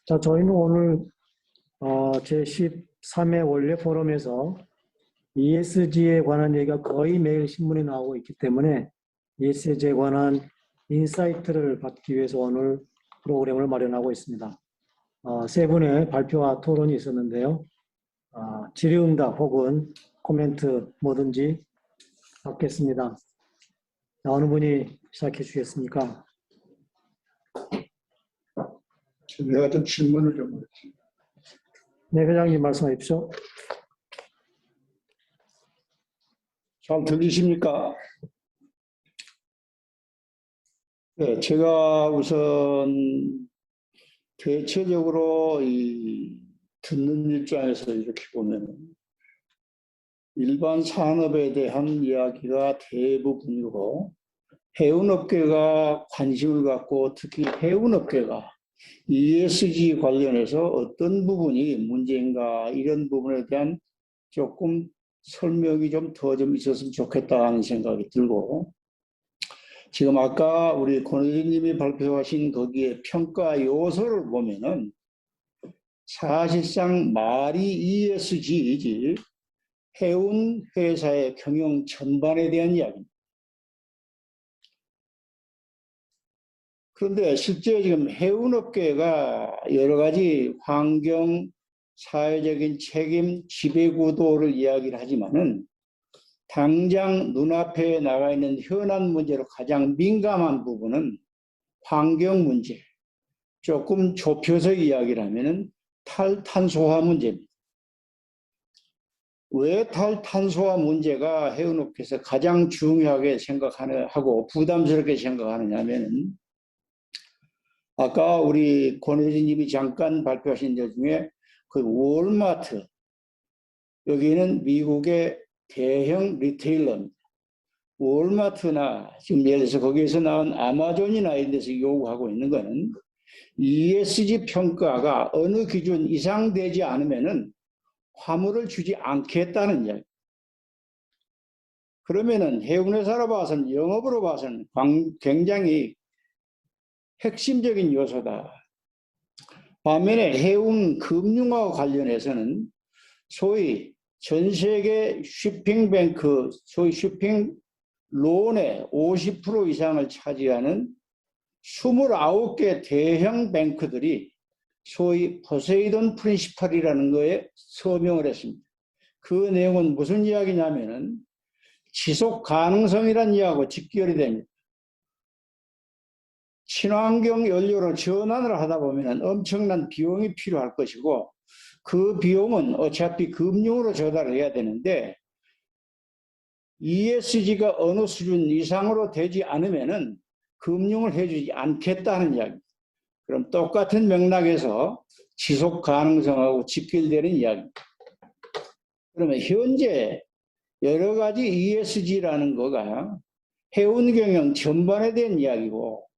자, 저희는 오늘 제13회 원래 포럼에서 ESG에 관한 얘기가 거의 매일 신문에 나오고 있기 때문에 ESG에 관한 인사이트를 받기 위해서 오늘 프로그램을 마련하고 있습니다. 세 분의 발표와 토론이 있었는데요. 질의응답 혹은 코멘트 뭐든지 받겠습니다. 어느 분이 시작해 주시겠습니까? 내가 좀 질문을 좀 하겠습니다. 네, 회장님 말씀하십시오. 잘 들리십니까? 네, 제가 우선 대체적으로 듣는 입장에서 이렇게 보면 일반 산업에 대한 이야기가 대부분이고 해운업계가 관심을 갖고 특히 해운업계가 ESG 관련해서 어떤 부분이 문제인가 이런 부분에 대한 조금 설명이 좀 더 있었으면 좋겠다 하는 생각이 들고, 지금 아까 우리 권의진님이 발표하신 거기에 평가 요소를 보면은 사실상 말이 ESG이지 해운 회사의 경영 전반에 대한 이야기입니다. 그런데 실제 지금 해운업계가 여러 가지 환경, 사회적인 책임, 지배구도를 이야기를 하지만은 당장 눈앞에 나가 있는 현안 문제로 가장 민감한 부분은 환경 문제, 조금 좁혀서 이야기를 하면은 탈탄소화 문제입니다. 왜 탈탄소화 문제가 해운업계에서 가장 중요하게 생각하고 부담스럽게 생각하느냐 하면은 아까 우리 권혜진님이 잠깐 발표하신 것 중에 그 월마트, 여기는 미국의 대형 리테일러입니다. 월마트나 지금 예를 들어서 거기에서 나온 아마존이나 이런 데서 요구하고 있는 거는 ESG 평가가 어느 기준 이상 되지 않으면은 화물을 주지 않겠다는 이야기. 그러면은 해운회사로 봐서는, 영업으로 봐서는 굉장히 핵심적인 요소다. 반면에 해운 금융과 관련해서는 소위 전 세계 쇼핑뱅크, 소위 쇼핑 론의 50% 이상을 차지하는 29개 대형 뱅크들이 소위 포세이돈 프린시펄이라는 거에 서명을 했습니다. 그 내용은 무슨 이야기냐면은 지속 가능성이라는 이야기하고 직결이 됩니다. 친환경 연료로 전환을 하다 보면 엄청난 비용이 필요할 것이고, 그 비용은 어차피 금융으로 조달을 해야 되는데 ESG가 어느 수준 이상으로 되지 않으면은 금융을 해주지 않겠다는 이야기입니다. 그럼 똑같은 맥락에서 지속 가능성하고 직결되는 이야기입니다. 그러면 현재 여러 가지 ESG라는 거가 해운 경영 전반에 대한 이야기고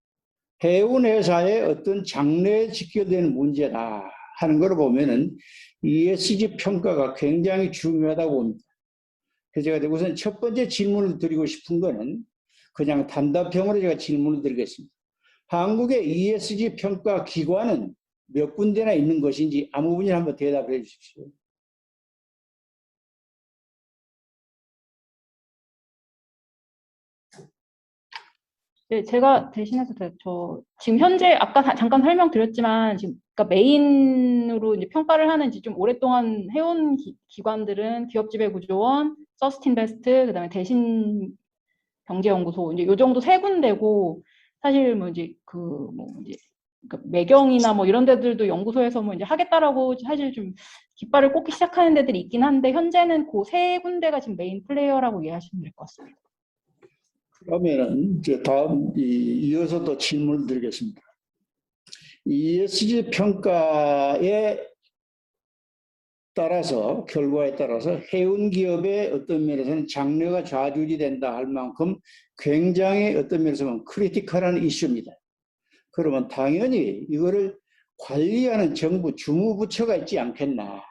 해운 회사의 어떤 장래에 직결되는 문제다 하는 걸 보면은 ESG 평가가 굉장히 중요하다고 봅니다. 그래서 제가 우선 첫 번째 질문을 드리고 싶은 거는 그냥 단답형으로 제가 질문을 드리겠습니다. 한국의 ESG 평가 기관은 몇 군데나 있는 것인지 아무 분이 한번 대답을 해 주십시오. 네, 제가 대신해서 지금 현재 아까 잠깐 설명드렸지만 지금 그러니까 메인으로 이제 평가를 하는 지 좀 오랫동안 해온 기관들은 기업지배구조원, 서스틴베스트, 그다음에 대신경제연구소 이제 요 정도 세 군데고, 사실 뭐 이제 그러니까 매경이나 뭐 이런 데들도 연구소에서 뭐 이제 하겠다라고 사실 좀 깃발을 꽂기 시작하는 데들이 있긴 한데 현재는 그 세 군데가 지금 메인 플레이어라고 이해하시면 될 것 같습니다. 그러면은 이제 다음 이어서 또 질문을 드리겠습니다. ESG 평가에 따라서, 결과에 따라서 해운 기업의 어떤 면에서는 장래가 좌지우지 된다 할 만큼 굉장히 어떤 면에서 보면 크리티컬한 이슈입니다. 그러면 당연히 이거를 관리하는 정부 주무부처가 있지 않겠나.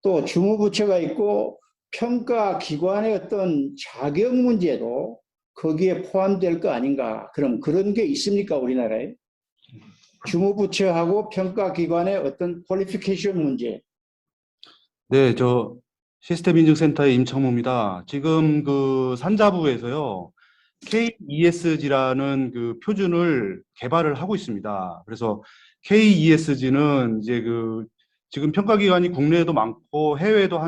또 주무부처가 있고 평가 기관의 어떤 자격 문제도 거기에 포함될 거 아닌가. 그럼 그런 게 있습니까, 우리나라에? 주무부처하고 평가기관의 어떤 퀄리피케이션 문제. 네, 저 시스템 인증센터의 임청무입니다. 지금 그 산자부에서요, KESG라는 그 표준을 개발을 하고 있습니다. 그래서 KESG는 이제 그 지금 평가기관이 국내에도 많고 해외에도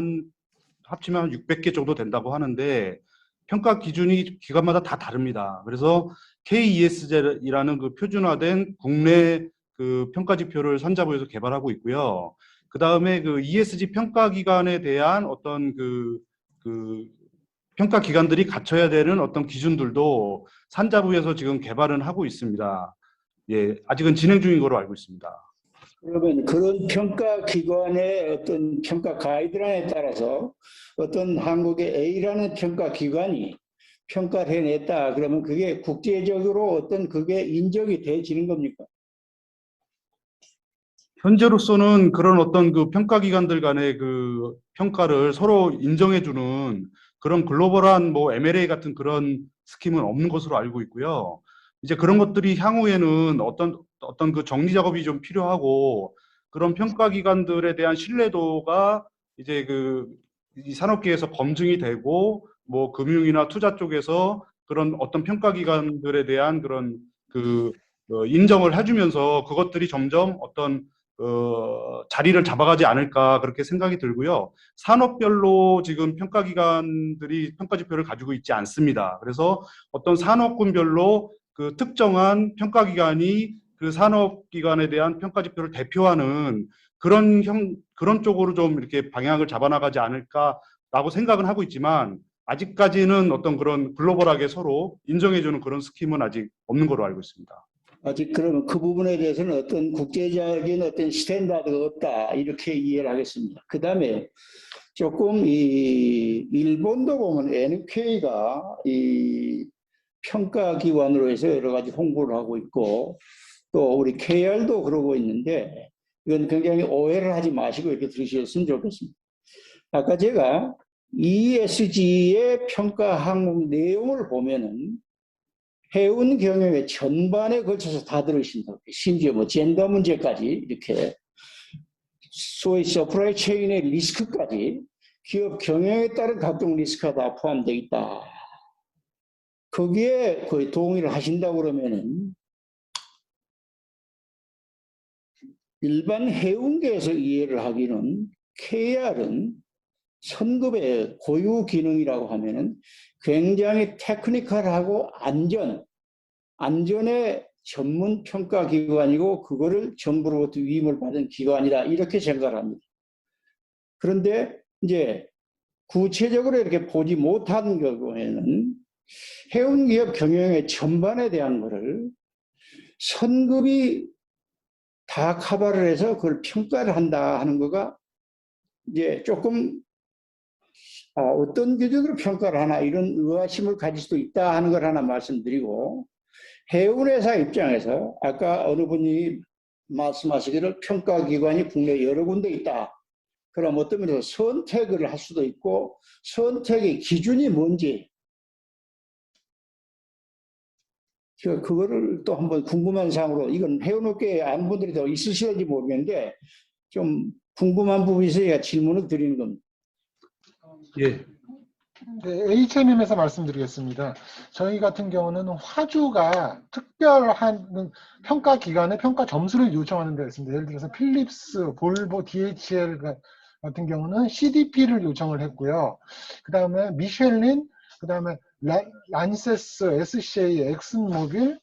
합치면 한 600개 정도 된다고 하는데 평가 기준이 기관마다 다 다릅니다. 그래서 KESG라는 그 표준화된 국내 그 평가 지표를 산자부에서 개발하고 있고요. 그 다음에 그 ESG 평가 기관에 대한 어떤 그 평가 기관들이 갖춰야 되는 어떤 기준들도 산자부에서 지금 개발은 하고 있습니다. 예, 아직은 진행 중인 거로 알고 있습니다. 그러면 그런 평가기관의 어떤 평가 가이드라인에 따라서 어떤 한국의 A라는 평가기관이 평가를 해냈다. 그러면 그게 국제적으로 어떤 그게 인정이 돼지는 겁니까? 현재로서는 그런 어떤 그 평가 기관들 간의 그 평가를 서로 인정해주는 그런 글로벌한 뭐 MLA 같은 그런 스킴은 없는 것으로 알고 있고요. 이제 그런 것들이 향후에는 어떤 그 정리 작업이 좀 필요하고 그런 평가 기관들에 대한 신뢰도가 이제 이 산업계에서 검증이 되고 뭐 금융이나 투자 쪽에서 그런 어떤 평가 기관들에 대한 그런 인정을 해주면서 그것들이 점점 어떤 자리를 잡아가지 않을까 그렇게 생각이 들고요. 산업별로 지금 평가기관들이 평가지표를 가지고 있지 않습니다. 그래서 어떤 산업군별로 그 특정한 평가기관이 그 산업기관에 대한 평가지표를 대표하는 그런 쪽으로 좀 이렇게 방향을 잡아나가지 않을까라고 생각은 하고 있지만 아직까지는 어떤 그런 글로벌하게 서로 인정해주는 그런 스킴은 아직 없는 걸로 알고 있습니다. 아직 그러면 그 부분에 대해서는 어떤 국제적인 어떤 스탠다드가 없다 이렇게 이해를 하겠습니다. 그 다음에 조금 이 일본도 보면 NK가 이 평가기관으로 해서 여러 가지 홍보를 하고 있고 또 우리 KR도 그러고 있는데 이건 굉장히 오해를 하지 마시고 이렇게 들으셨으면 좋겠습니다. 아까 제가 ESG의 평가 항목 내용을 보면은 해운 경영의 전반에 걸쳐서 다 들으신다고. 심지어 뭐 젠더 문제까지 이렇게 소위 서프라이 체인의 리스크까지 기업 경영에 따른 각종 리스크가 다 포함되어 있다. 거기에 거의 동의를 하신다고 그러면은 일반 해운계에서 이해를 하기는 KR은 선급의 고유 기능이라고 하면은 굉장히 테크니컬하고 안전의 전문 평가 기관이고 그거를 정부로부터 위임을 받은 기관이다 이렇게 생각을 합니다. 그런데 이제 구체적으로 이렇게 보지 못한 경우에는 해운기업 경영의 전반에 대한 거를 선급이 다 커버를 해서 그걸 평가를 한다 하는 거가 이제 조금 어떤 기준으로 평가를 하나 이런 의아심을 가질 수도 있다 하는 걸 하나 말씀드리고 해운회사 입장에서 아까 어느 분이 말씀하시기를 평가기관이 국내 여러 군데 있다. 그럼 어떤 면에서 선택을 할 수도 있고 선택의 기준이 뭔지 제가 그거를 또 한번 궁금한 사항으로 이건 해운업계에 아는 분들이 더 있으실지 모르겠는데 좀 궁금한 부분이 있어야 질문을 드리는 겁니다. 예. 네, HMM에서 말씀드리겠습니다. 저희 같은 경우는 화주가 특별한 평가 기관에 평가 점수를 요청하는 데가 있습니다. 예를 들어서 필립스, 볼보, DHL 같은 경우는 CDP를 요청을 했고요. 그 다음에 미쉐린, 그 다음에 란세스, SCA, 엑슨모빌,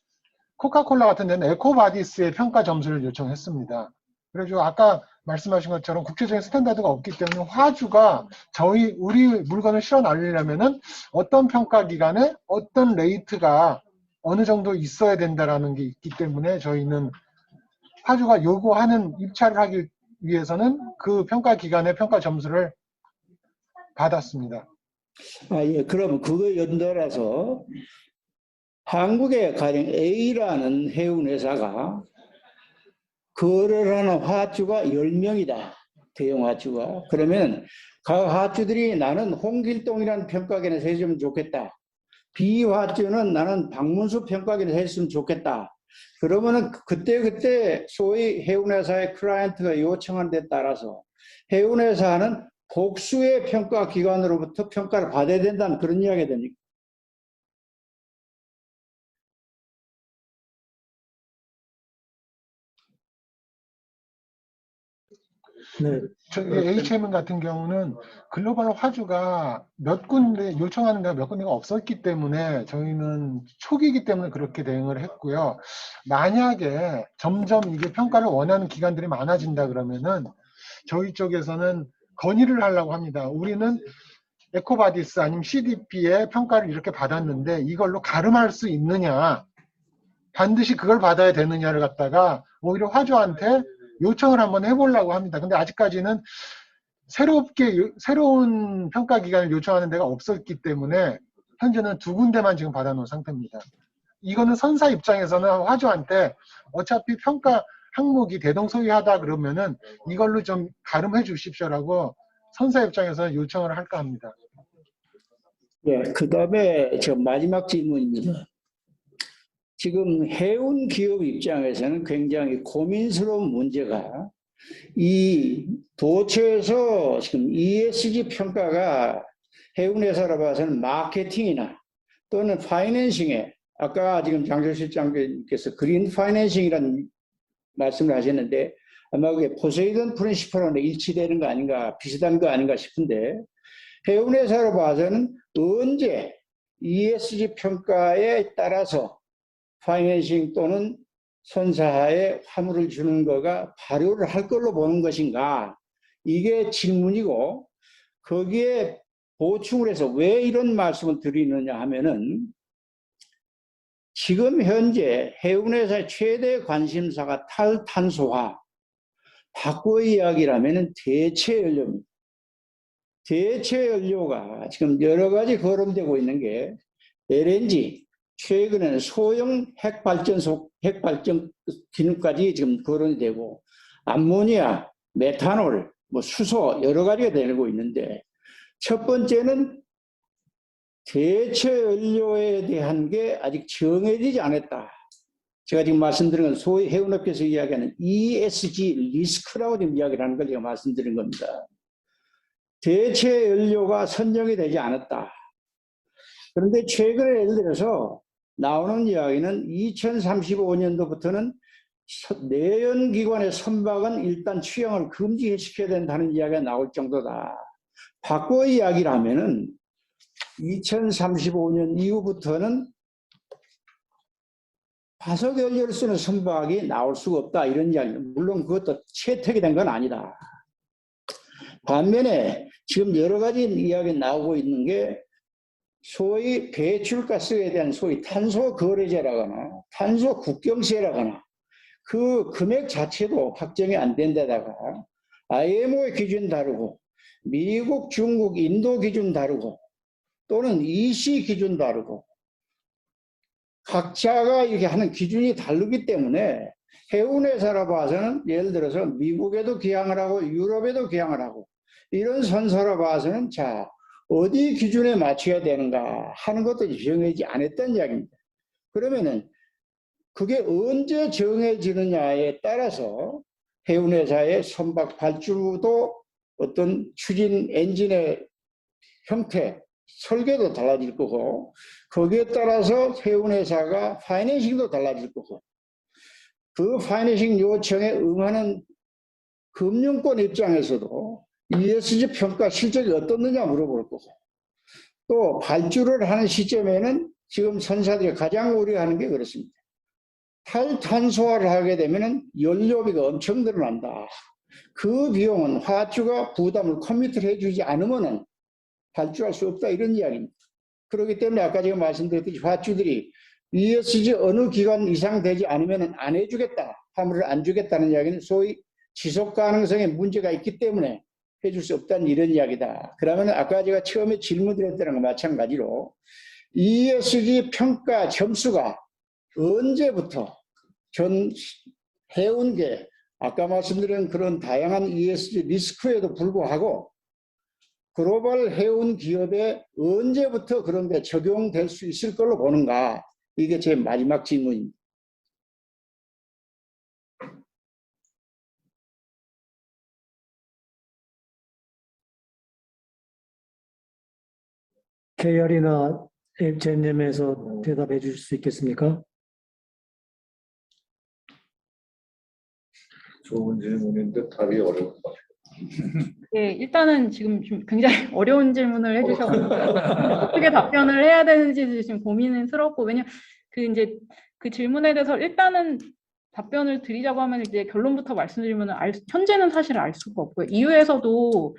코카콜라 같은 데는 에코바디스의 평가 점수를 요청했습니다. 그래서 아까 말씀하신 것처럼 국제적인 스탠다드가 없기 때문에 화주가 우리 물건을 실어 날리려면은 어떤 평가 기관에 어떤 레이트가 어느 정도 있어야 된다라는 게 있기 때문에 저희는 화주가 요구하는 입찰을 하기 위해서는 그 평가 기관의 평가 점수를 받았습니다. 예. 그럼 그거 연달아서 한국의 가령 A라는 해운회사가 거래를 하는 화주가 10명이다. 대형 화주가. 그러면 각 화주들이 나는 홍길동이라는 평가기관에서 해주면 좋겠다. B 화주는 나는 박문수 평가기관에서 했으면 좋겠다. 그러면은 그때그때 소위 해운회사의 클라이언트가 요청한 데 따라서 해운회사는 복수의 평가기관으로부터 평가를 받아야 된다는 그런 이야기가 됩니까? 네, 저기 HM 같은 경우는 글로벌 화주가 몇 군데 요청하는 데가 몇 군데가 없었기 때문에 저희는 초기이기 때문에 그렇게 대응을 했고요. 만약에 점점 이게 평가를 원하는 기관들이 많아진다 그러면은 저희 쪽에서는 건의를 하려고 합니다. 우리는 에코바디스 아니면 CDP의 평가를 이렇게 받았는데 이걸로 가름할 수 있느냐, 반드시 그걸 받아야 되느냐를 갖다가 오히려 화주한테 요청을 한번 해보려고 합니다. 근데 아직까지는 새로운 평가 기관을 요청하는 데가 없었기 때문에 현재는 2군데만 지금 받아놓은 상태입니다. 이거는 선사 입장에서는 화주한테 어차피 평가 항목이 대동소이하다 그러면은 이걸로 좀 가름해 주십시오라고 선사 입장에서는 요청을 할까 합니다. 예, 그 다음에 저 마지막 질문입니다. 지금 해운 기업 입장에서는 굉장히 고민스러운 문제가 이 도처에서 지금 ESG 평가가 해운회사로 봐서는 마케팅이나 또는 파이낸싱에 아까 지금 장철 실장님께서 그린 파이낸싱이라는 말씀을 하셨는데 아마 그게 포세이돈 프린시플하고 일치되는 거 아닌가 비슷한 거 아닌가 싶은데 해운회사로 봐서는 언제 ESG 평가에 따라서 파이낸싱 또는 선사하에 화물을 주는 거가 발효를 할 걸로 보는 것인가 이게 질문이고 거기에 보충을 해서 왜 이런 말씀을 드리느냐 하면은 지금 현재 해운회사의 최대 관심사가 탈탄소화 바꿔의 이야기라면 대체 연료입니다. 대체 연료가 지금 여러 가지 거론되고 있는 게 LNG, 최근에는 소형 핵발전 기능까지 지금 거론이 되고 암모니아, 메탄올, 뭐 수소 여러 가지가 되고 있는데 첫 번째는 대체 연료에 대한 게 아직 정해지지 않았다. 제가 지금 말씀드린 건 소위 해운업계에서 이야기하는 ESG 리스크라고 지금 이야기를 하는 걸 제가 말씀드린 겁니다. 대체 연료가 선정이 되지 않았다. 그런데 최근에 예를 들어서 나오는 이야기는 2035년도부터는 내연기관의 선박은 일단 취향을 금지시켜야 된다는 이야기가 나올 정도다. 바꿔 이야기를 하면은 2035년 이후부터는 화석 연료를 쓰는 선박이 나올 수가 없다. 이런 이야기. 물론 그것도 채택이 된 건 아니다. 반면에 지금 여러 가지 이야기 나오고 있는 게 소위 배출가스에 대한 소위 탄소 거래제라거나 탄소 국경세라거나 그 금액 자체도 확정이 안 된 데다가 IMO의 기준 다르고 미국, 중국, 인도 기준 다르고 또는 EC 기준 다르고 각자가 이렇게 하는 기준이 다르기 때문에 해운회사라 봐서는 예를 들어서 미국에도 기항을 하고 유럽에도 기항을 하고 이런 선사라 봐서는 자 어디 기준에 맞춰야 되는가 하는 것도 정해지지 않았다는 이야기입니다. 그러면은 그게 언제 정해지느냐에 따라서 해운회사의 선박 발주도 어떤 추진 엔진의 형태, 설계도 달라질 거고 거기에 따라서 해운회사가 파이낸싱도 달라질 거고 그 파이낸싱 요청에 응하는 금융권 입장에서도 ESG 평가 실적이 어떻느냐 물어볼 거고 또 발주를 하는 시점에는 지금 선사들이 가장 우려하는 게 그렇습니다. 탈탄소화를 하게 되면 연료비가 엄청 늘어난다. 그 비용은 화주가 부담을 커미트를 해주지 않으면 발주할 수 없다 이런 이야기입니다. 그렇기 때문에 아까 제가 말씀드렸듯이 화주들이 ESG 어느 기간 이상 되지 않으면 안 해주겠다. 화물을 안 주겠다는 이야기는 소위 지속 가능성에 문제가 있기 때문에 해줄 수 없다는 이런 이야기다. 그러면 아까 제가 처음에 질문드렸던 것 마찬가지로 ESG 평가 점수가 언제부터 전 해운계 아까 말씀드린 그런 다양한 ESG 리스크에도 불구하고 글로벌 해운 기업에 언제부터 그런 게 적용될 수 있을 걸로 보는가 이게 제 마지막 질문입니다. KR이나 HNM에서 대답해 주실 수 있겠습니까? 좋은 질문인데 답이 어려울 것 같아요. 네, 일단은 지금 좀 굉장히 어려운 질문을 해주셔서 어떻게 답변을 해야 되는지 지금 고민스럽고, 왜냐면 이제 그 질문에 대해서 일단은 답변을 드리자고 하면 이제 결론부터 말씀드리면 현재는 사실 알 수가 없고요. 이후에서도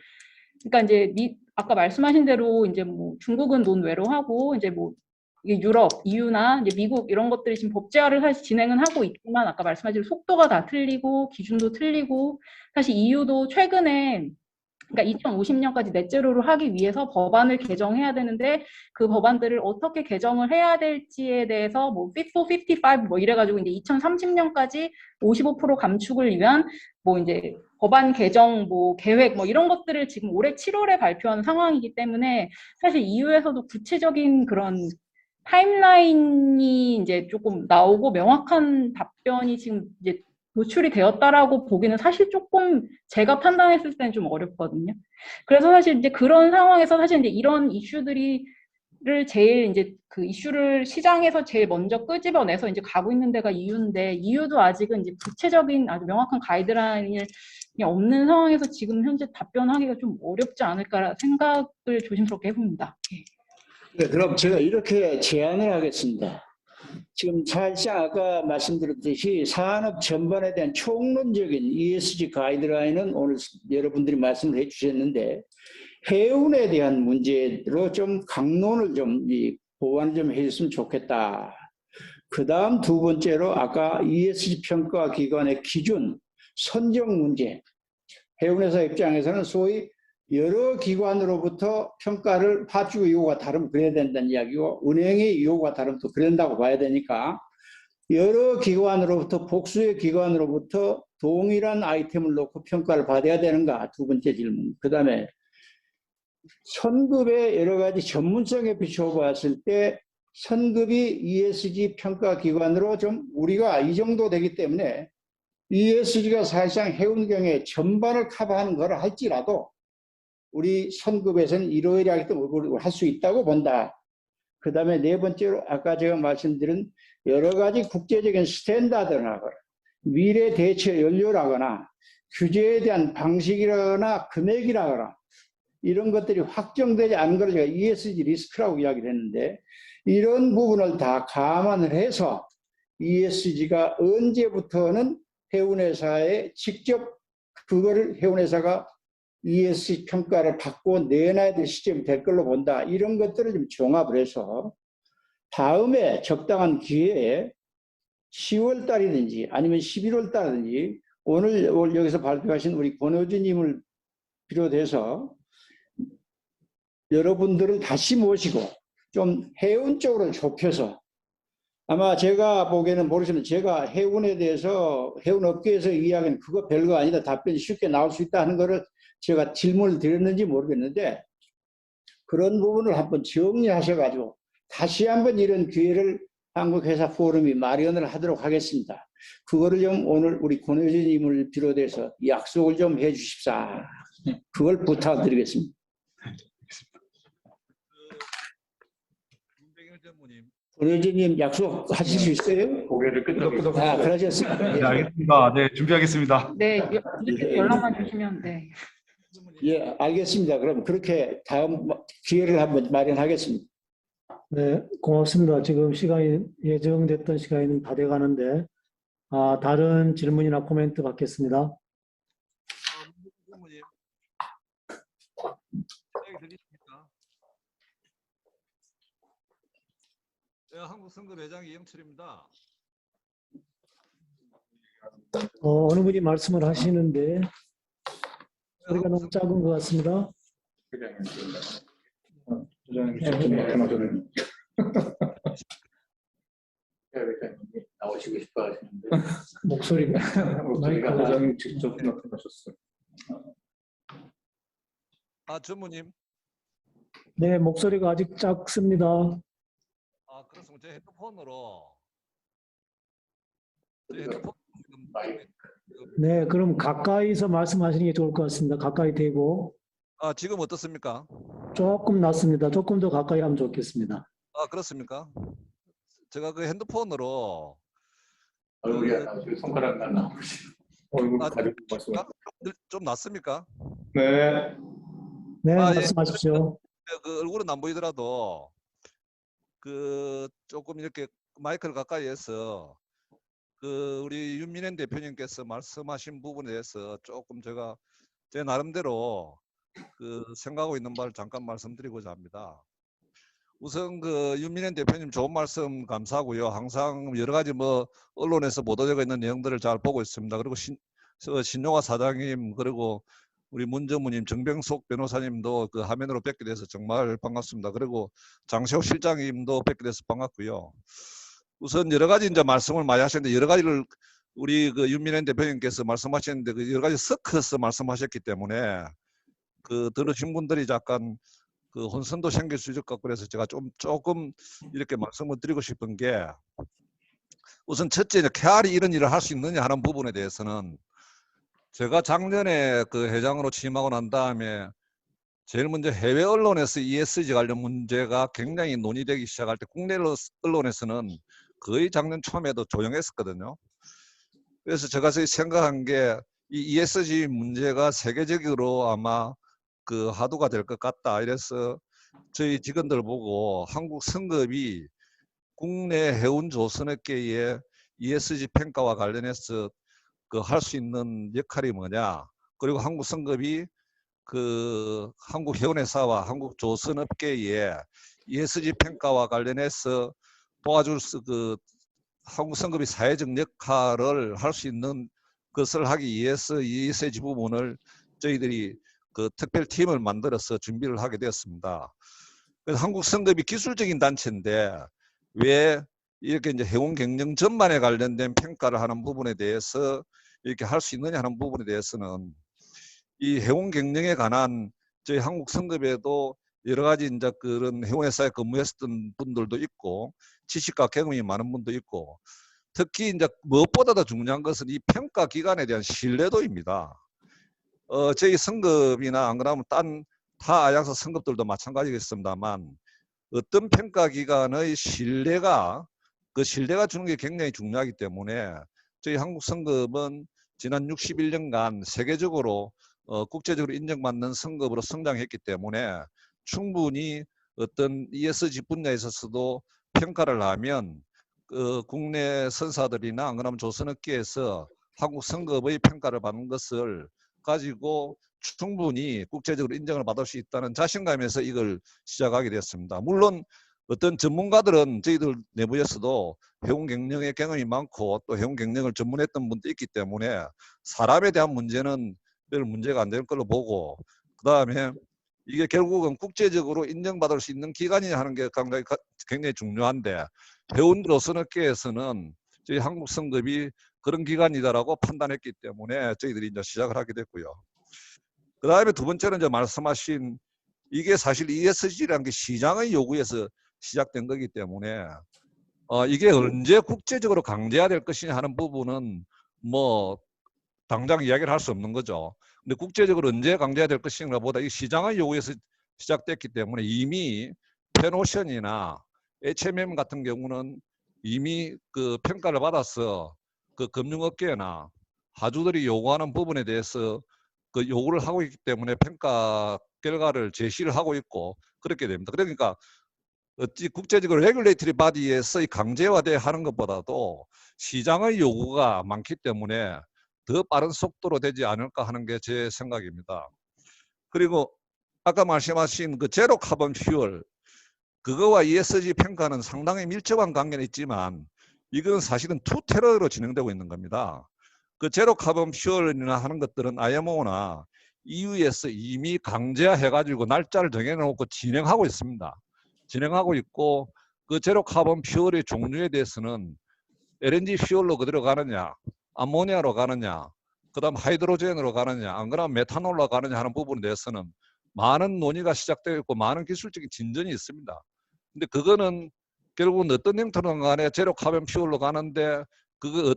그러니까 이제 아까 말씀하신 대로 이제 뭐 중국은 논외로 하고 이제 뭐 이게 유럽, EU나 이제 미국 이런 것들이 지금 법제화를 사실 진행은 하고 있지만 아까 말씀하신 속도가 다 틀리고 기준도 틀리고 사실 EU도 최근에 그러니까 2050년까지 넷제로를 하기 위해서 법안을 개정해야 되는데 그 법안들을 어떻게 개정을 해야 될지에 대해서 뭐 Fit for 55 뭐 이래가지고 이제 2030년까지 55% 감축을 위한 뭐 이제 법안 개정 뭐 계획 뭐 이런 것들을 지금 올해 7월에 발표한 상황이기 때문에 사실 EU에서도 구체적인 그런 타임라인이 이제 조금 나오고 명확한 답변이 지금 이제 노출이 되었다라고 보기는 사실 조금 제가 판단했을 때는 좀 어렵거든요. 그래서 사실 이제 그런 상황에서 사실 이제 이런 이슈들을 제일 이제 그 이슈를 시장에서 제일 먼저 끄집어내서 이제 가고 있는 데가 EU인데 EU도 아직은 이제 구체적인 아주 명확한 가이드라인이 없는 상황에서 지금 현재 답변하기가 좀 어렵지 않을까 생각을 조심스럽게 해봅니다. 네, 그럼 제가 이렇게 제안을 하겠습니다. 지금 사실상 아까 말씀드렸듯이 산업 전반에 대한 총론적인 ESG 가이드라인은 오늘 여러분들이 말씀을 해주셨는데 해운에 대한 문제로 좀 강론을 좀 보완 좀 해줬으면 좋겠다. 그 다음 두 번째로 아까 ESG 평가 기관의 기준, 선정 문제. 해운회사 입장에서는 소위 여러 기관으로부터 평가를 파주 요구가 다르면 그래야 된다는 이야기고 은행의 요구가 다르면 또 그래야 된다고 봐야 되니까 여러 기관으로부터 복수의 기관으로부터 동일한 아이템을 놓고 평가를 받아야 되는가 두 번째 질문. 그 다음에 선급의 여러 가지 전문성에 비춰봤을 때 선급이 ESG 평가 기관으로 좀 우리가 이 정도 되기 때문에 ESG가 사실상 해운경의 전반을 커버하는 거를 할지라도 우리 선급에서는 이러이러하기 때문에 할 수 있다고 본다. 그 다음에 네 번째로 아까 제가 말씀드린 여러 가지 국제적인 스탠다드나 미래 대체 연료라거나 규제에 대한 방식이라거나 금액이라거나 이런 것들이 확정되지 않은 걸 제가 ESG 리스크라고 이야기를 했는데 이런 부분을 다 감안을 해서 ESG가 언제부터는 해운회사에 직접 그거를 해운회사가 ESG 평가를 받고 내놔야 될 시점이 될 걸로 본다. 이런 것들을 좀 종합을 해서 다음에 적당한 기회에 10월 달이든지 아니면 11월 달이든지 오늘 여기서 발표하신 우리 권호주님을 비롯해서 여러분들을 다시 모시고 좀 해운 쪽으로 좁혀서 아마 제가 보기에는 모르시면 제가 해운에 대해서 해운 업계에서 이야기는 그거 별거 아니다. 답변이 쉽게 나올 수 있다 하는 거를 제가 질문을 드렸는지 모르겠는데 그런 부분을 한번 정리하셔가지고 다시 한번 이런 기회를 한국회사 포럼이 마련을 하도록 하겠습니다. 그거를 좀 오늘 우리 권혜진님을 비롯해서 약속을 좀 해주십사. 그걸 부탁드리겠습니다. 권혜진님 약속하실 수 있어요? 고개를 끄덕끄덕. 아, 그러셨습니다. 네, 알겠습니다. 네, 준비하겠습니다. 네, 연락만 주시면 네. 예, 알겠습니다. 그럼 그렇게 다음 기회를 한번 마련하겠습니다. 네, 고맙습니다. 지금 시간이 예정됐던 시간이 다 돼가는데 다른 질문이나 코멘트 받겠습니다. 네, 한국선급회장 이영철입니다. 어느 분이 말씀을 하시는데 소리가 너무 작은 것 같습니다. 나오시고 싶어 하시는데 목소리가 회장님 직접 나타나셨어요. 전무님. 네, 목소리가 아직 작습니다. 그렇습니다. 제 핸드폰 지금 네, 그럼 가까이서 말씀하시는 게 좋을 것 같습니다. 가까이 대고 지금 어떻습니까? 조금 낮습니다. 조금 더 가까이 하면 좋겠습니다. 그렇습니까? 제가 그 핸드폰으로 얼굴이 안 나오시고 손가락 안 나오시고 얼굴 아, 가리고 말씀하세요. 좀 낫습니까? 네. 네, 예. 말씀하십시오. 그 얼굴은 안 보이더라도 그 조금 이렇게 마이크를 가까이 해서 그 우리 윤민현 대표님께서 말씀하신 부분에 대해서 조금 제가 제 나름대로 그 생각하고 있는 바를 잠깐 말씀드리고자 합니다. 우선 그 윤민현 대표님 좋은 말씀 감사하고요. 항상 여러 가지 뭐 언론에서 보도되고 있는 내용들을 잘 보고 있습니다. 그리고 신용화 사장님, 그리고 우리 문정무님, 정병숙 변호사님도 그 화면으로 뵙게 돼서 정말 반갑습니다. 그리고 장세호 실장님도 뵙게 돼서 반갑고요. 우선 여러 가지 이제 말씀을 많이 하셨는데, 여러 가지를 우리 그 윤민현 대표님께서 말씀하셨는데 그 여러 가지 섞어서 말씀하셨기 때문에 그 들으신 분들이 약간 그 혼선도 생길 수 있을 것 같고, 그래서 제가 조금 이렇게 말씀을 드리고 싶은 게, 우선 첫째, 케알이 이런 일을 할 수 있느냐 하는 부분에 대해서는 제가 작년에 그 회장으로 취임하고 난 다음에 제일 먼저 해외 언론에서 ESG 관련 문제가 굉장히 논의되기 시작할 때 국내 언론에서는 거의 작년 초에도 조용했었거든요. 그래서 제가 생각한 게 이 ESG 문제가 세계적으로 아마 그 화두가 될 것 같다. 이래서 저희 직원들 보고 한국 성급이 국내 해운 조선업계의 ESG 평가와 관련해서 그 할 수 있는 역할이 뭐냐, 그리고 한국 성급이 그 한국 해운회사와 한국 조선업계의 ESG 평가와 관련해서 도와줄 그 한국 성급이 사회적 역할을 할 수 있는 것을 하기 위해서 ESG 부분을 저희들이 그 특별팀을 만들어서 준비를 하게 되었습니다. 그래서 한국 성급이 기술적인 단체인데 왜 이렇게 이제 해운 경영 전반에 관련된 평가를 하는 부분에 대해서 이렇게 할 수 있느냐 하는 부분에 대해서는 이 해운 경영에 관한 저희 한국 성급에도 여러 가지 이제 그런 해운회사에 근무했던 분들도 있고 지식과 경험이 많은 분도 있고, 특히 이제 무엇보다 더 중요한 것은 이 평가 기관에 대한 신뢰도입니다. 저희 성급이나 안 그러면 타 아양사 성급들도 마찬가지겠습니다만, 어떤 평가 기관의 신뢰가 주는 게 굉장히 중요하기 때문에 저희 한국 성급은 지난 61년간 세계적으로 국제적으로 인정받는 성급으로 성장했기 때문에 충분히 어떤 ESG 분야에 있어서도 평가를 하면 국내 선사들이나 안 그러면 조선업계에서 한국 성급의 평가를 받는 것을 가지고 충분히 국제적으로 인정을 받을 수 있다는 자신감에서 이걸 시작하게 됐습니다. 물론 어떤 전문가들은 저희들 내부에서도 해운 경영의 경험이 많고 또 해운 경영을 전문했던 분도 있기 때문에 사람에 대한 문제는 별 문제가 안 될 걸로 보고, 그 다음에 이게 결국은 국제적으로 인정받을 수 있는 기관이 하는 게 굉장히 중요한데, 해운 조선업계에서는 저희 한국 성급이 그런 기관이다라고 판단했기 때문에 저희들이 이제 시작을 하게 됐고요. 그 다음에 두 번째는 이제 말씀하신 이게 사실 ESG라는 게 시장의 요구에서 시작된 거기 때문에 이게 언제 국제적으로 강제화될 것이냐 하는 부분은 뭐 당장 이야기를 할 수 없는 거죠. 근데 국제적으로 언제 강제화될 것인가 보다 이 시장의 요구에서 시작됐기 때문에 이미 페노션이나 HMM 같은 경우는 이미 그 평가를 받아서 그 금융업계나 하주들이 요구하는 부분에 대해서 그 요구를 하고 있기 때문에 평가 결과를 제시를 하고 있고 그렇게 됩니다. 그러니까 어찌 국제적으로 레귤레이터리 바디에서 이 강제화돼 하는 것보다도 시장의 요구가 많기 때문에 더 빠른 속도로 되지 않을까 하는 게 제 생각입니다. 그리고 아까 말씀하신 그 제로 카본 퓨얼, 그거와 ESG 평가는 상당히 밀접한 관계는 있지만 이건 사실은 투 테러로 진행되고 있는 겁니다. 그 제로 카본 퓨얼이나 하는 것들은 IMO나 EU에서 이미 강제화해가지고 날짜를 정해놓고 진행하고 있습니다. 진행하고 있고, 그 제로 카본 퓨얼의 종류에 대해서는 LNG 퓨얼로 그대로 가느냐, 암모니아로 가느냐, 그 다음 하이드로젠으로 가느냐, 안 그러면 메탄올로 가느냐 하는 부분에 대해서는 많은 논의가 시작되어 있고 많은 기술적인 진전이 있습니다. 근데 그거는 결국은 어떤 형태로 간에 제로 카본 퓨얼로 가는데 그거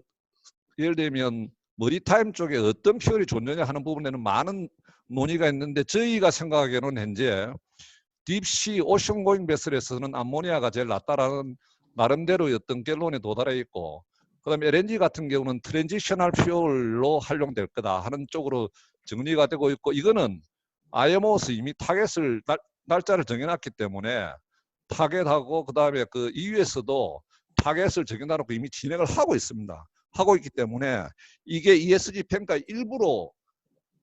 예를 들면 머리타임 쪽에 어떤 퓨얼이 좋느냐 하는 부분에는 많은 논의가 있는데 저희가 생각하기에는 현재 딥시 오션고잉 베슬에서는 암모니아가 제일 낫다라는 나름대로의 어떤 결론에 도달해 있고, 그다음에 LNG 같은 경우는 트랜지셔널 퓨얼로 활용될 거다 하는 쪽으로 정리가 되고 있고, 이거는 IMO에서 이미 타겟을 날짜를 정해놨기 때문에 타겟하고 그다음에 그 EU에서도 타겟을 정해놔놓고 이미 진행을 하고 있습니다. 하고 있기 때문에 이게 ESG 평가 일부로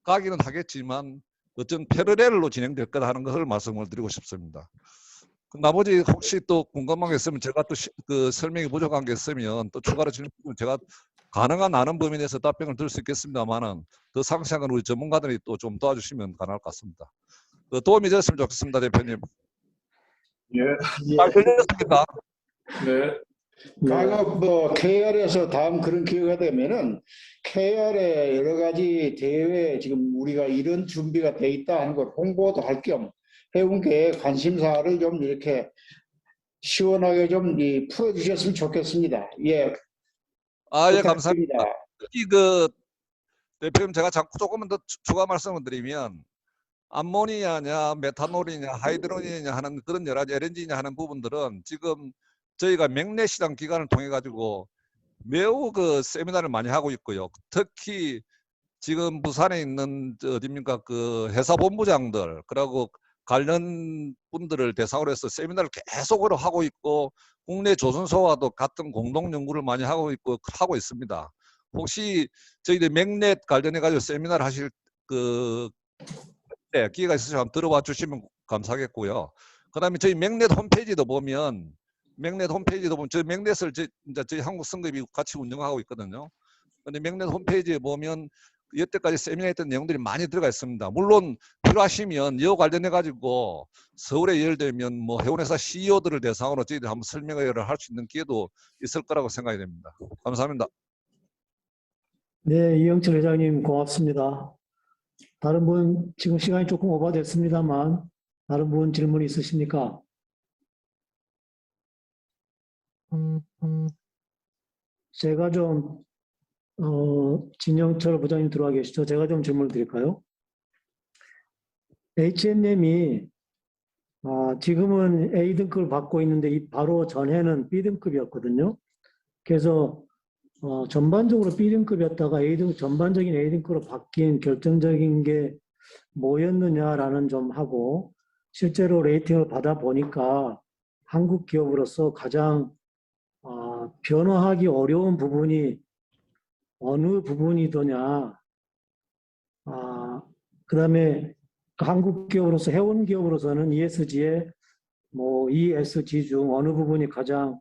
가기는 하겠지만 어떤 패러렐로 진행될 거다 하는 것을 말씀을 드리고 싶습니다. 나머지 혹시 또 궁금한 게 있으면 제가 또 그 설명이 부족한 게 있으면 또 추가로 질문 제가 가능한 아는 범위 내에서 답변을 드릴 수 있겠습니다만은 더 상세한 건 우리 전문가들이 또 좀 도와주시면 가능할 것 같습니다. 도움이 되셨으면 좋겠습니다, 대표님. 예. 잘 들렸습니까? 네. 가급 뭐 KR에서 다음 그런 기회가 되면은 KR의 여러 가지 대회 지금 우리가 이런 준비가 돼 있다 하는 걸 홍보도 할 겸 해운계의 관심사를 좀 이렇게 시원하게 좀 풀어주셨으면 좋겠습니다. 예, 예, 감사합니다. 부탁드립니다. 특히 그 대표님 제가 자꾸 조금만 더 추가 말씀을 드리면 암모니아냐 메탄올이냐 하이드로겐이냐 하는 그런 여러 가지 LNG냐 하는 부분들은 지금 저희가 맥내 시장 기관을 통해 가지고 매우 그 세미나를 많이 하고 있고요. 특히 지금 부산에 있는 어디입니까 그 회사 본부장들 그리고 관련 분들을 대상으로 해서 세미나를 계속으로 하고 있고 국내 조선소와도 같은 공동 연구를 많이 하고 있습니다. 혹시 저희들 맥넷 관련해 가지고 세미나를 하실 그 기회가 있으시면 한번 들어봐 주시면 감사하겠고요. 그다음에 저희 맥넷 홈페이지도 보면 저희 맥넷을 저희 한국 선급이 같이 운영하고 있거든요. 근데 맥넷 홈페이지에 보면 여태까지 세미나 했던 내용들이 많이 들어가 있습니다. 물론 필요하시면 이와 관련해 가지고 서울에 예를 들면 뭐 해운회사 CEO들을 대상으로 저희들이 한번 설명회를 할 수 있는 기회도 있을 거라고 생각이 됩니다. 감사합니다. 네, 이영철 회장님 고맙습니다. 다른 분 지금 시간이 조금 오버됐습니다만 다른 분 질문 있으십니까? 제가 좀 진영철 부장님 들어와 계시죠? 제가 좀 질문을 드릴까요? H&M이 지금은 A등급을 받고 있는데 바로 전에는 B등급이었거든요. 그래서 전반적으로 B등급이었다가 전반적인 A등급으로 바뀐 결정적인 게 뭐였느냐라는 좀 하고 실제로 레이팅을 받아보니까 한국 기업으로서 가장 변화하기 어려운 부분이 어느 부분이더냐. 그다음에 한국 기업으로서 해운 기업으로서는 ESG에 ESG 중 어느 부분이 가장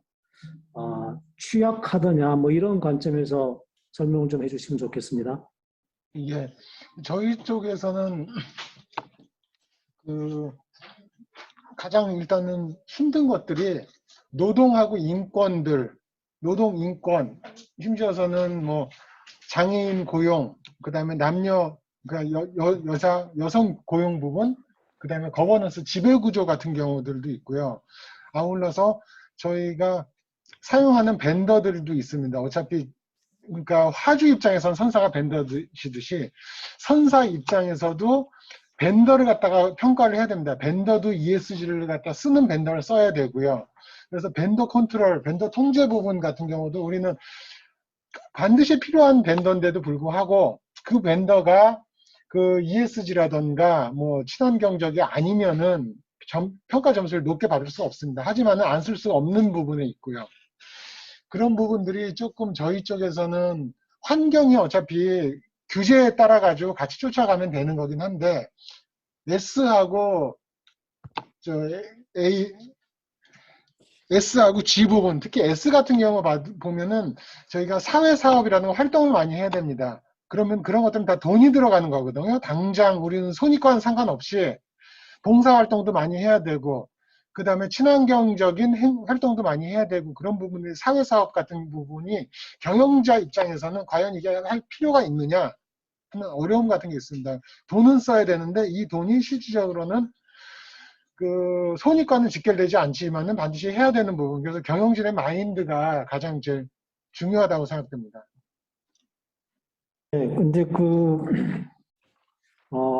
취약하더냐 이런 관점에서 설명을 좀 해주시면 좋겠습니다. 예, 저희 쪽에서는 가장 일단은 힘든 것들이 노동하고 인권들, 노동 인권, 심지어서는 뭐 장애인 고용, 그다음에 남녀, 그러니까 여성 고용 부분, 그다음에 거버넌스 지배 구조 같은 경우들도 있고요. 아울러서 저희가 사용하는 벤더들도 있습니다. 어차피 그러니까 화주 입장에서는 선사가 벤더시듯이 선사 입장에서도 벤더를 갖다가 평가를 해야 됩니다. 벤더도 ESG를 갖다 쓰는 벤더를 써야 되고요. 그래서 벤더 컨트롤, 벤더 통제 부분 같은 경우도 우리는 반드시 필요한 벤더인데도 불구하고 그 벤더가 그 ESG라던가 뭐 친환경적이 아니면은 평가 점수를 높게 받을 수 없습니다. 하지만은 안 쓸 수 없는 부분에 있고요. 그런 부분들이 조금 저희 쪽에서는 환경이 어차피 규제에 따라 가지고 같이 쫓아가면 되는 거긴 한데 S하고 S하고 G 부분, 특히 S 같은 경우 보면은 저희가 사회사업이라는 활동을 많이 해야 됩니다. 그러면 그런 것들은 다 돈이 들어가는 거거든요. 당장 우리는 손익과는 상관없이 봉사활동도 많이 해야 되고, 그 다음에 친환경적인 활동도 많이 해야 되고, 그런 부분이 사회사업 같은 부분이 경영자 입장에서는 과연 이게 할 필요가 있느냐 하는 어려움 같은 게 있습니다. 돈은 써야 되는데 이 돈이 실질적으로는 그 손익과는 직결되지 않지만은 반드시 해야 되는 부분. 그래서 경영진의 마인드가 가장 제일 중요하다고 생각됩니다. 네, 근데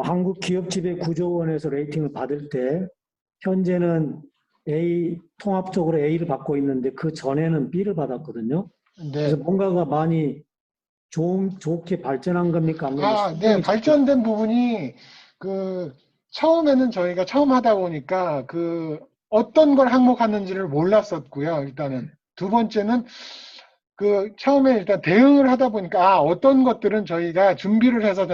한국 기업지배 구조원에서 레이팅을 받을 때 현재는 A 통합적으로 A를 받고 있는데 그 전에는 B를 받았거든요. 네. 그래서 뭔가가 많이 좋게 발전한 겁니까? 아니면 아, 네, 발전된 부분이 처음에는 저희가 처음 하다 보니까 어떤 걸 항목하는지를 몰랐었고요. 일단은 두 번째는 처음에 일단 대응을 하다 보니까 어떤 것들은 저희가 준비를 해서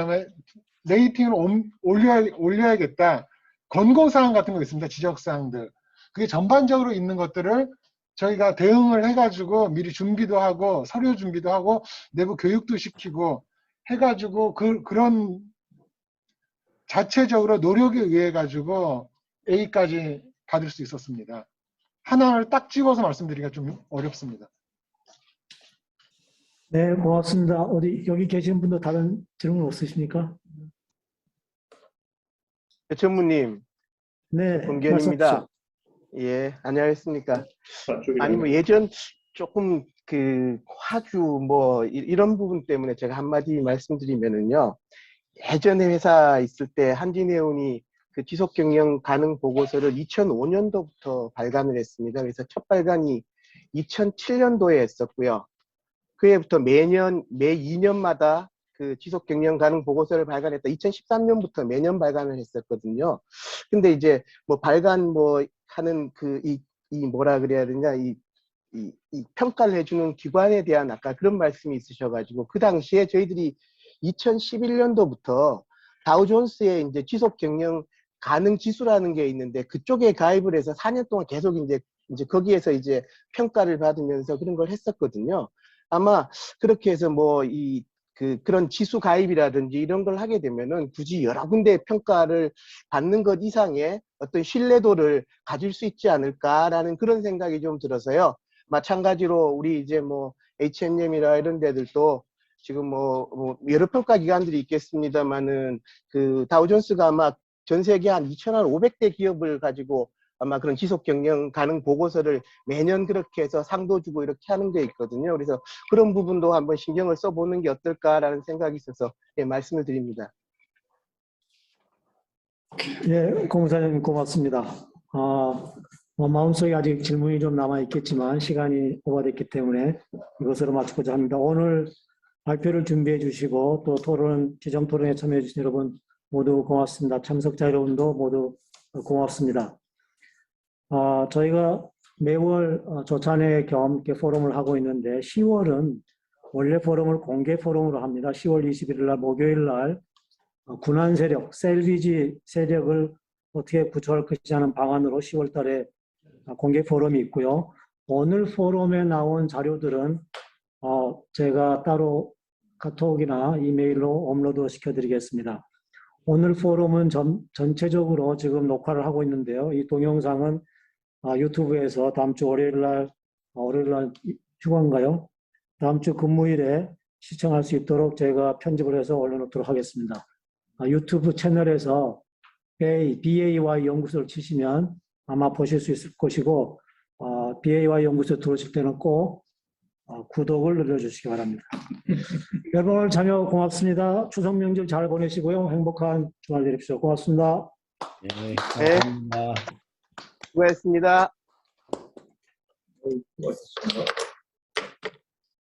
레이팅을 올려야겠다. 권고사항 같은 거 있습니다. 지적사항들. 그게 전반적으로 있는 것들을 저희가 대응을 해가지고 미리 준비도 하고 서류 준비도 하고 내부 교육도 시키고 해가지고 그런 자체적으로 노력에 의해 가지고 A까지 받을 수 있었습니다. 하나를 딱 집어서 말씀드리기가 좀 어렵습니다. 네, 고맙습니다. 여기 계신 분도 다른 질문 없으십니까? 전무님, 네, 권견입니다. 말씀하십시오. 예, 안녕하십니까. 아니, 뭐, 예전 조금 화주 이런 부분 때문에 제가 한마디 말씀드리면은요. 예전에 회사 있을 때 한진해운이 그 지속 경영 가능 보고서를 2005년도부터 발간을 했습니다. 그래서 첫 발간이 2007년도에 했었고요. 그해부터 매 2년마다 그 지속 경영 가능 보고서를 발간했다. 2013년부터 매년 발간을 했었거든요. 근데 이제 하는 뭐라 그래야 되냐, 이 평가를 해주는 기관에 대한 아까 그런 말씀이 있으셔가지고 그 당시에 저희들이 2011년도부터 다우존스의 이제 지속 경영 가능 지수라는 게 있는데 그쪽에 가입을 해서 4년 동안 계속 이제 거기에서 이제 평가를 받으면서 그런 걸 했었거든요. 아마 그렇게 해서 그런 지수 가입이라든지 이런 걸 하게 되면은 굳이 여러 군데 평가를 받는 것 이상의 어떤 신뢰도를 가질 수 있지 않을까라는 그런 생각이 좀 들어서요. 마찬가지로 우리 이제 H&M이나 이런 데들도 지금 여러 평가 기관들이 있겠습니다만은 그 다우존스가 아마 전 세계 한 2,500대 기업을 가지고 아마 그런 지속 경영 가능 보고서를 매년 그렇게 해서 상도 주고 이렇게 하는 게 있거든요. 그래서 그런 부분도 한번 신경을 써보는 게 어떨까라는 생각이 있어서 말씀을 드립니다. 예, 공사장님 고맙습니다. 마음속에 아직 질문이 좀 남아있겠지만 시간이 오버됐기 때문에 이것으로 마치고자 합니다. 오늘 발표를 준비해 주시고 또 지정 토론에 참여해 주신 여러분 모두 고맙습니다. 참석자 여러분도 모두 고맙습니다. 저희가 매월 조찬회 겸 이렇게 포럼을 하고 있는데 10월은 원래 포럼을 공개 포럼으로 합니다. 10월 21일 날 목요일 날 군한 세력, 셀비지 세력을 어떻게 구조할 것이냐 하는 방안으로 10월 달에 공개 포럼이 있고요. 오늘 포럼에 나온 자료들은 제가 따로 카톡이나 이메일로 업로드 시켜드리겠습니다. 오늘 포럼은 전체적으로 지금 녹화를 하고 있는데요. 이 동영상은 유튜브에서 다음 주 월요일 날 휴가인가요? 다음 주 금요일에 시청할 수 있도록 제가 편집을 해서 올려놓도록 하겠습니다. 유튜브 채널에서 BAY 연구소를 치시면 아마 보실 수 있을 것이고 BAY 연구소 들어오실 때는 꼭 구독을 눌러주시기 바랍니다. 여러분 오늘 참여 고맙습니다. 추석 명절 잘 보내시고요. 행복한 주말 되십시오. 고맙습니다. 네, 감사합니다. 수고하셨습니다. 고맙습니다.